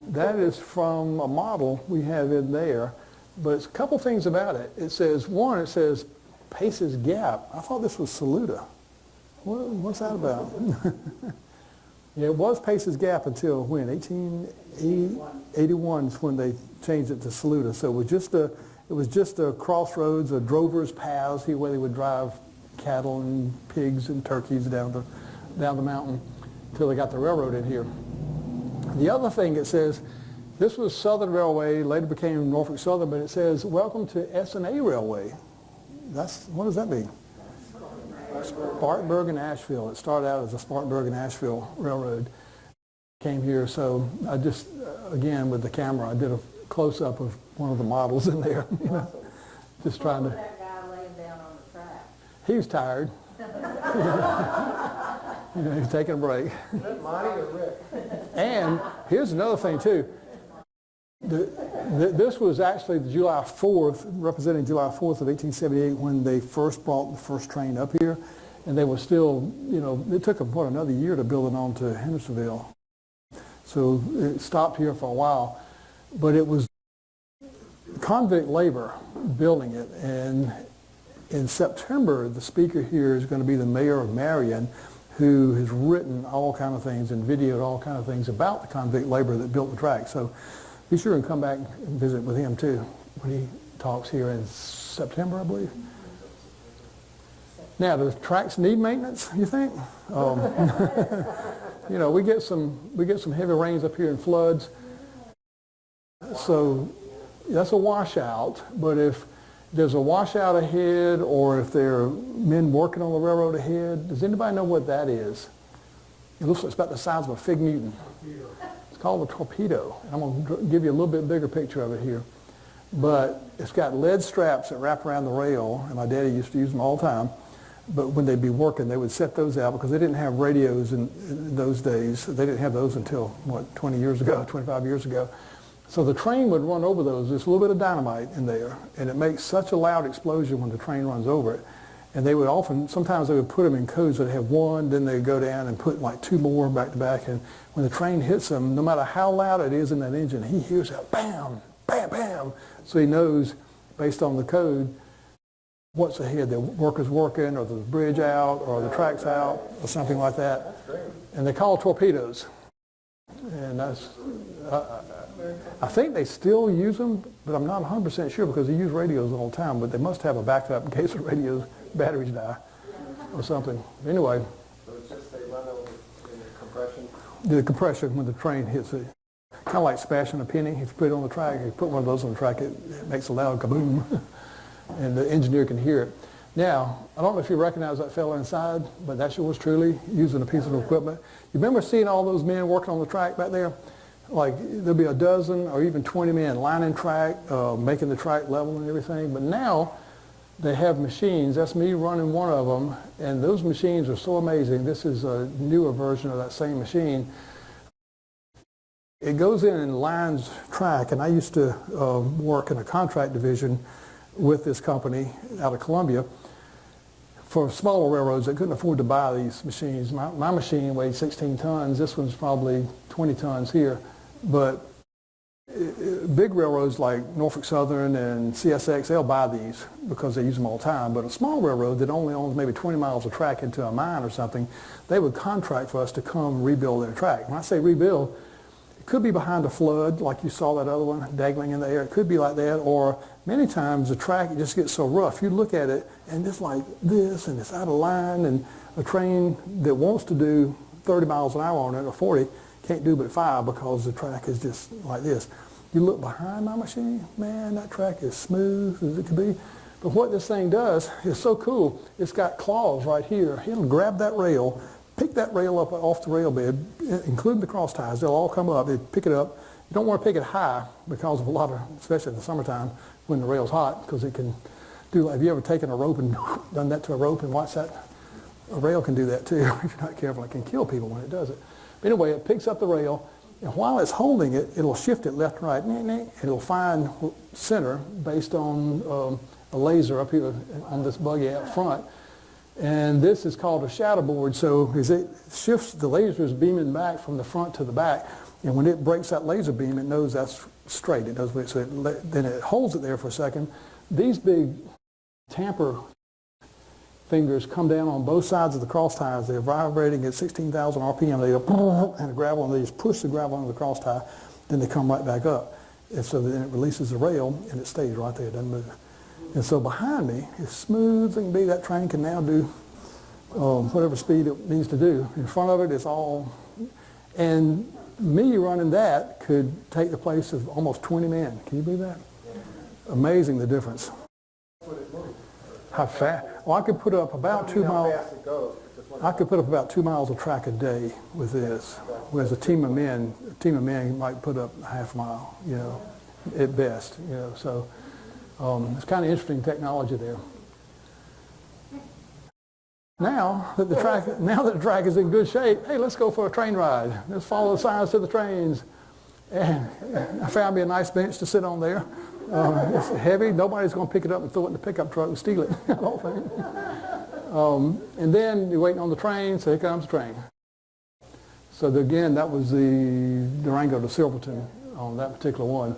That is from a model we have in there, but it's a couple things about it. It says, one, it says Pace's Gap. I thought this was Saluda. What's that about? Yeah, it was Pace's Gap until when? 1881 is when they changed it to Saluda. So it was just a crossroads, a drover's paths where they would drive cattle and pigs and turkeys down the mountain until they got the railroad in here. The other thing it says, this was Southern Railway, later became Norfolk Southern, but it says, welcome to S&A Railway. What does that mean? Spartanburg and Asheville. It started out as a Spartanburg and Asheville Railroad. Came here, so I just, again, with the camera, I did a close-up of one of the models in there, you know, just trying to. That guy laying down on the track. He was tired. You know, he was taking a break. Is that Monty or Rick? And here's another thing, too. This was actually the July 4th, representing July 4th of 1878 when they first brought the first train up here. And they were still, you know, it took them, another year to build it on to Hendersonville. So it stopped here for a while. But it was convict labor building it. And in September, the speaker here is going to be the mayor of Marion, who has written all kind of things and videoed all kind of things about the convict labor that built the track. So be sure and come back and visit with him too when he talks here in September, I believe. Now, do the tracks need maintenance, you think? You know, we get some heavy rains up here and floods. So that's a washout, but if there's a washout ahead or if there are men working on the railroad ahead, does anybody know what that is? It looks like it's about the size of a fig Newton. It's called a torpedo. And I'm going to give you a little bit bigger picture of it here. But it's got lead straps that wrap around the rail, and my daddy used to use them all the time. But when they'd be working, they would set those out because they didn't have radios in those days. They didn't have those until, 20 years ago, 25 years ago. So the train would run over those. There's a little bit of dynamite in there, and it makes such a loud explosion when the train runs over it. And they would sometimes they would put them in codes that have one, then they'd go down and put like two more back to back. And when the train hits them, no matter how loud it is in that engine, he hears that bam, bam, bam. So he knows, based on the code, what's ahead. The worker's working, or the bridge out, or the track's out, or something like that. And they call torpedoes. And that's, I think they still use them, but I'm not 100% sure because they use radios all the time, but they must have a backup in case the radio's batteries die or something. Anyway. So it's just they run over in the compression? The compression when the train hits it. Kind of like smashing a penny. If you put it on the track, if you put one of those on the track, it makes a loud kaboom. And the engineer can hear it. Now, I don't know if you recognize that fellow inside, but that's yours truly, using a piece of equipment. You remember seeing all those men working on the track back there? Like, there'll be a dozen or even 20 men lining track, making the track level and everything. But now, they have machines. That's me running one of them, and those machines are so amazing. This is a newer version of that same machine. It goes in and lines track, and I used to work in a contract division with this company out of Columbia for smaller railroads that couldn't afford to buy these machines. My machine weighed 16 tons. This one's probably 20 tons here. But big railroads like Norfolk Southern and CSX, they'll buy these because they use them all the time. But a small railroad that only owns maybe 20 miles of track into a mine or something, they would contract for us to come rebuild their track. When I say rebuild, it could be behind a flood, like you saw that other one dangling in the air. It could be like that, or many times the track just gets so rough. You look at it, and it's like this, and it's out of line, and a train that wants to do 30 miles an hour on it, or 40, can't do but 5 because the track is just like this. You look behind my machine, man, that track is smooth as it could be. But what this thing does is so cool. It's got claws right here. It'll grab that rail, pick that rail up off the rail bed, including the cross ties. They'll all come up. They pick it up. You don't want to pick it high because of a lot of, especially in the summertime when the rail's hot, because it can do like, have you ever taken a rope and done that to a rope and watched that? A rail can do that too. If you're not careful, it can kill people when it does it. But anyway, it picks up the rail, and while it's holding it, it'll shift it left and right. And it'll find center based on a laser up here on this buggy out front. And this is called a shadow board. So as it shifts, the laser is beaming back from the front to the back. And when it breaks that laser beam, it knows that's straight. It knows what it, so then it holds it there for a second. These big tamper fingers come down on both sides of the cross ties. They're vibrating at 16,000 RPM. They go and the gravel, and they just push the gravel under the cross tie. Then they come right back up. And so then it releases the rail, and it stays right there. It doesn't move. And so behind me, as smooth as it can be, that train can now do whatever speed it needs to do. In front of it, it's all, and me running that could take the place of almost 20 men. Can you believe that? Amazing the difference. How fast? Well, I could put up about 2 miles. I could put up about 2 miles of track a day with this. Whereas a team of men might put up a half mile, you know, at best, you know. So it's kind of interesting technology there. Now that the track is in good shape, hey, let's go for a train ride. Let's follow the signs to the trains. And I found me a nice bench to sit on there. It's heavy. Nobody's going to pick it up and throw it in the pickup truck and steal it. I don't think. And then you're waiting on the train, so here comes the train. So again, that was the Durango to Silverton on that particular one.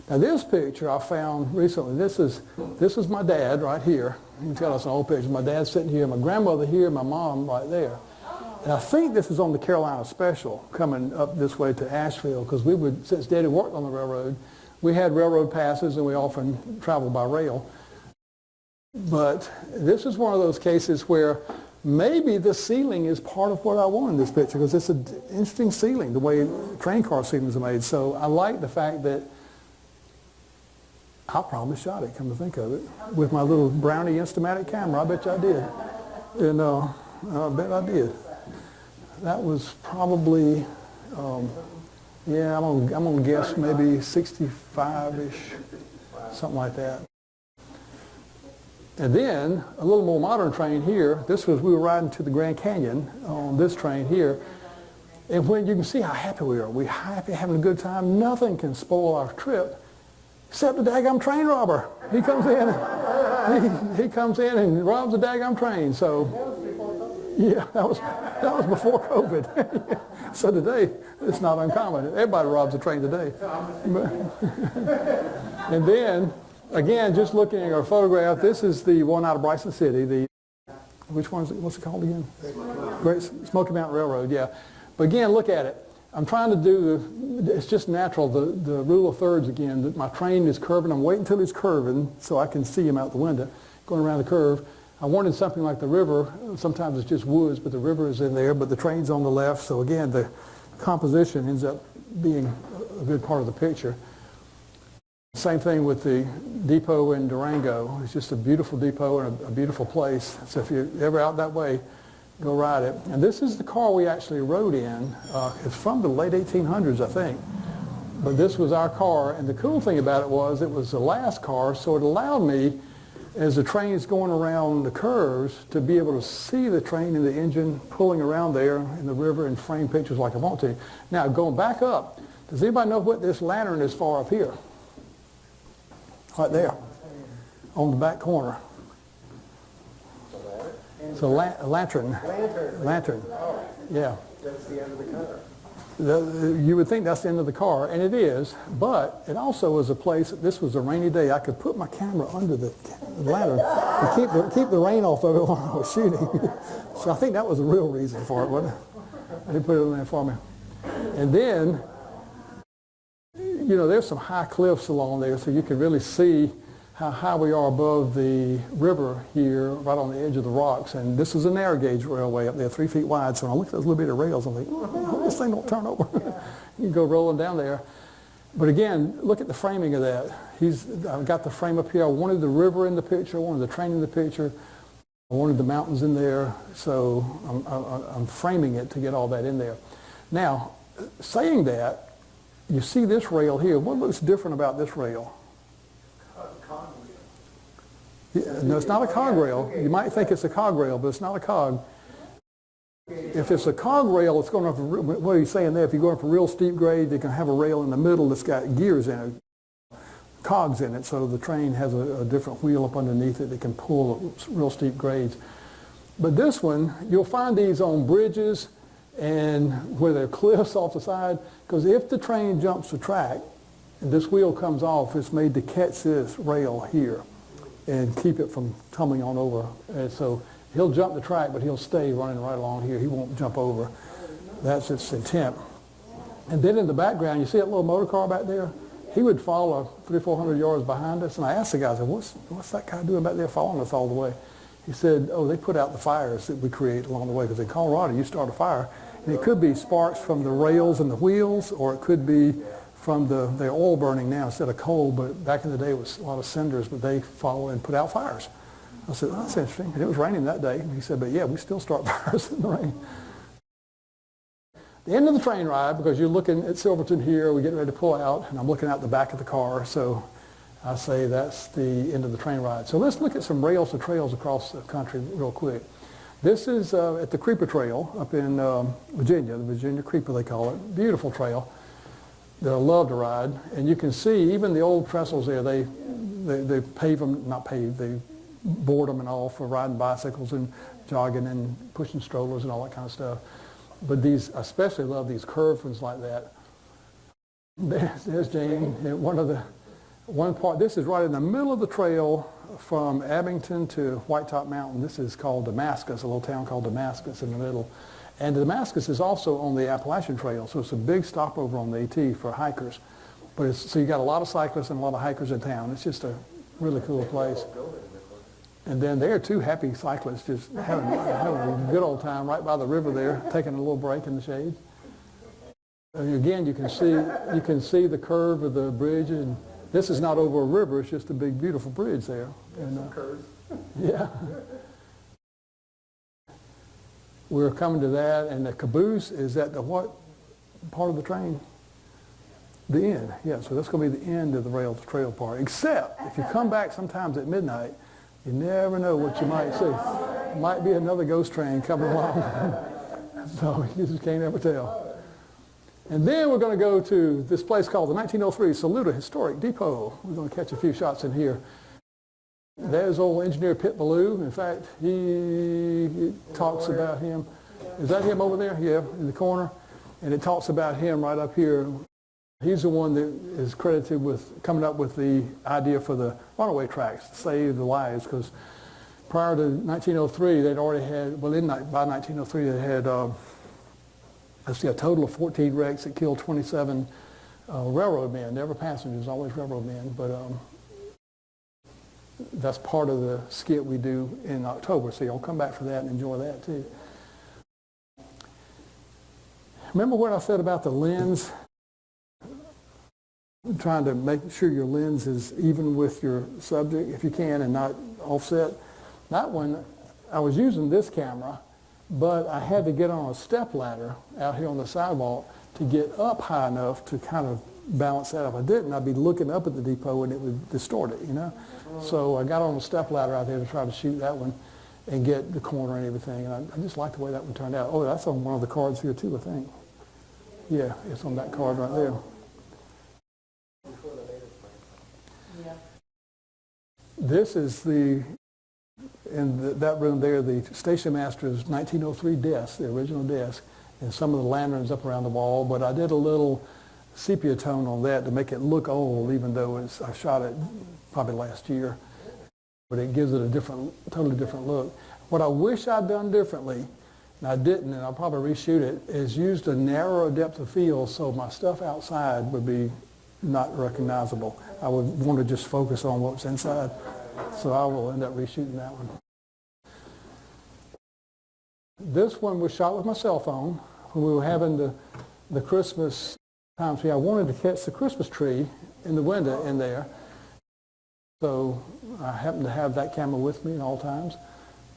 Now this picture I found recently. This is my dad right here. You can tell it's an old picture. My dad's sitting here, my grandmother here, my mom right there. And I think this is on the Carolina Special coming up this way to Asheville, because we would, since Daddy worked on the railroad, we had railroad passes and we often traveled by rail. But this is one of those cases where maybe the ceiling is part of what I want in this picture, because it's an interesting ceiling, the way train car ceilings are made. So I like the fact that I probably shot it, come to think of it, with my little Brownie Instamatic camera. I bet you I did. And I bet I did. That was probably, yeah, I'm gonna guess maybe 65-ish, something like that. And then a little more modern train here. This was, we were riding to the Grand Canyon on this train here. And when you can see how happy we are, we're happy, having a good time. Nothing can spoil our trip except the daggum train robber. He comes in, he comes in and robs the daggum train. So, yeah, that was before COVID. So today, it's not uncommon. Everybody robs a train today. And then, again, just looking at our photograph, this is the one out of Bryson City. Which one is it? What's it called again? Great Smoky Mountain Railroad, yeah. But again, look at it. I'm trying to do, it's just natural, the rule of thirds again, that my train is curving. I'm waiting until he's curving so I can see him out the window, going around the curve. I wanted something like the river. Sometimes it's just woods, but the river is in there, but the train's on the left. So again, the composition ends up being a good part of the picture. Same thing with the depot in Durango. It's just a beautiful depot and a beautiful place. So if you're ever out that way, go ride it. And this is the car we actually rode in. It's from the late 1800s, I think. But this was our car. And the cool thing about it was the last car, so it allowed me, as the train is going around the curves, to be able to see the train and the engine pulling around there in the river and frame pictures like I want to. Now, going back up, does anybody know what this lantern is for up here? Right there, on the back corner. It's a lantern. Lantern. Yeah. That's the end of the car. You would think that's the end of the car, and it is, but it also was a place, this was a rainy day, I could put my camera under the lantern and keep the rain off of it while I was shooting. So I think that was the real reason for it, wasn't it? They put it in there for me. And then, you know, there's some high cliffs along there, so you can really see how high we are above the river here, right on the edge of the rocks. And this is a narrow gauge railway up there, 3 feet wide. So when I look at those little bit of rails, I'm like, oh, I hope this thing don't turn over. You can go rolling down there. But again, look at the framing of that. I've got the frame up here. I wanted the river in the picture. I wanted the train in the picture. I wanted the mountains in there. So I'm framing it to get all that in there. Now, saying that, you see this rail here. What looks different about this rail? Yeah, no, it's not a cog rail. You might think it's a cog rail, but it's not a cog. If it's a cog rail, it's going to have what are you saying there? If you're going for real steep grade, you can have a rail in the middle that's got gears in it, cogs in it, so the train has a different wheel up underneath it that can pull real steep grades. But this one, you'll find these on bridges and where there are cliffs off the side, because if the train jumps the track and this wheel comes off, it's made to catch this rail here and keep it from tumbling on over. And so he'll jump the track, but he'll stay running right along here. He won't jump over. That's its intent. And then in the background, you see that little motor car back there? He would follow 300 or 400 yards behind us. And I asked the guy, I said, what's that guy doing back there following us all the way? He said, oh, they put out the fires that we create along the way. Because in Colorado, you start a fire, and it could be sparks from the rails and the wheels, or it could be from the oil burning now instead of coal, but back in the day it was a lot of cinders, but they follow and put out fires. I said, oh, that's interesting. And it was raining that day. And he said, but yeah, we still start fires in the rain. The end of the train ride, because you're looking at Silverton here, we're getting ready to pull out, and I'm looking out the back of the car, so I say that's the end of the train ride. So let's look at some rails to trails across the country real quick. This is at the Creeper Trail up in Virginia, the Virginia Creeper they call it. Beautiful trail that I love to ride. And you can see even the old trestles there, they pave them, not pave, they board them and all for riding bicycles and jogging and pushing strollers and all that kind of stuff. But these, I especially love these curved ones like that. There's Jane. One part, this is right in the middle of the trail from Abington to White Top Mountain. This is called Damascus, a little town called Damascus in the middle. And Damascus is also on the Appalachian Trail, so it's a big stopover on the AT for hikers. But so you got a lot of cyclists and a lot of hikers in town. It's just a really cool place. And then there are two happy cyclists just having a good old time right by the river there, taking a little break in the shade. And again, you can see the curve of the bridge, and this is not over a river, it's just a big, beautiful bridge there. And, Curves. yeah. we're coming to that, and the caboose is at the what part of the train? The end, yeah, so that's going to be the end of the rail to trail part, except if you come back sometimes at midnight, you never know what you might see. Might be another ghost train coming along. So you just can't ever tell. And then we're going to go to this place called the 1903 Saluda Historic Depot. We're going to catch a few shots in here. There's old engineer Pitt Ballou. In fact, he talks about him. Is that him over there? Yeah, in the corner. And it talks about him right up here. He's the one that is credited with coming up with the idea for the runaway tracks to save the lives, because prior to 1903, they'd already had, well, by 1903, they had, let's see, a total of 14 wrecks that killed 27 railroad men, never passengers, always railroad men, but that's part of the skit we do in October, so y'all come back for that and enjoy that too. Remember what I said about the lens? Trying to make sure your lens is even with your subject if you can and not offset. That one, I was using this camera, but I had to get on a step ladder out here on the sidewalk to get up high enough to kind of balance that. If I didn't, I'd be looking up at the depot and it would distort it, you know? So I got on a step ladder out there to try to shoot that one and get the corner and everything. And I just like the way that one turned out. Oh, that's on one of the cards here too, I think. Yeah, it's on that card right there. This is that room there, the station master's 1903 desk, the original desk, and some of the lanterns up around the wall, but I did a little sepia tone on that to make it look old, even though I shot it probably last year, but it gives it a totally different look. What I wish I'd done differently, and I didn't, and I'll probably reshoot it, is used a narrower depth of field so my stuff outside would be not recognizable. I would want to just focus on what's inside. So I will end up reshooting that one. This one was shot with my cell phone when we were having the Christmas time tree. I wanted to catch the Christmas tree in the window in there. So I happened to have that camera with me at all times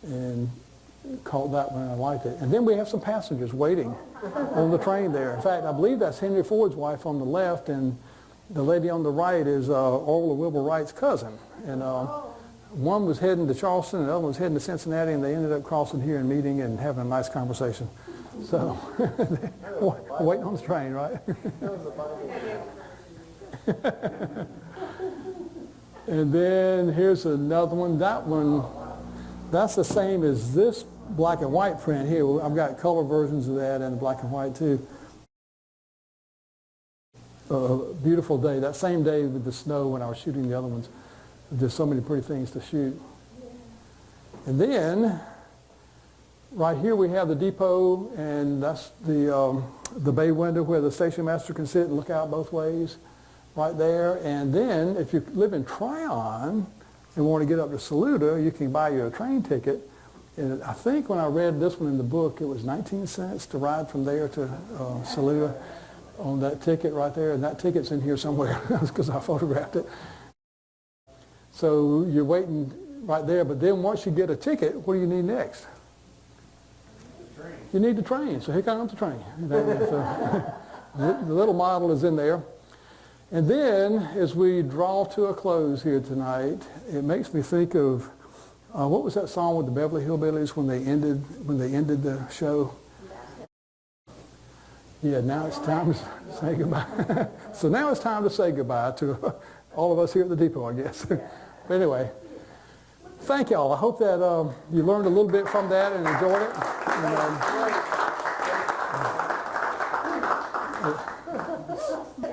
and caught that one and I liked it. And then we have some passengers waiting on the train there. In fact, I believe that's Henry Ford's wife on the left, and the lady on the right is Orla Wilbur Wright's cousin. And one was heading to Charleston and the other one was heading to Cincinnati, and they ended up crossing here and meeting and having a nice conversation. So, waiting on the train, right? And then here's another one. That one, that's the same as this black and white print here. I've got color versions of that and black and white too. Beautiful day. That same day with the snow when I was shooting the other ones. There's so many pretty things to shoot. And then, right here we have the depot, and that's the bay window where the station master can sit and look out both ways, right there. And then, if you live in Tryon and want to get up to Saluda, you can buy you a train ticket. And I think when I read this one in the book, it was 19 cents to ride from there to Saluda on that ticket right there. And that ticket's in here somewhere because I photographed it. So you're waiting right there, but then once you get a ticket, what do you need next? The train. You need the train. So here comes the train. So the little model is in there. And then as we draw to a close here tonight, it makes me think of what was that song with the Beverly Hillbillies when they ended the show? Yeah, now it's time to say goodbye. So now it's time to say goodbye to all of us here at the depot, I guess. But anyway, thank y'all. I hope that you learned a little bit from that and enjoyed it.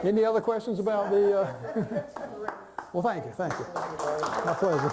And, any other questions about the... Well, thank you. My pleasure.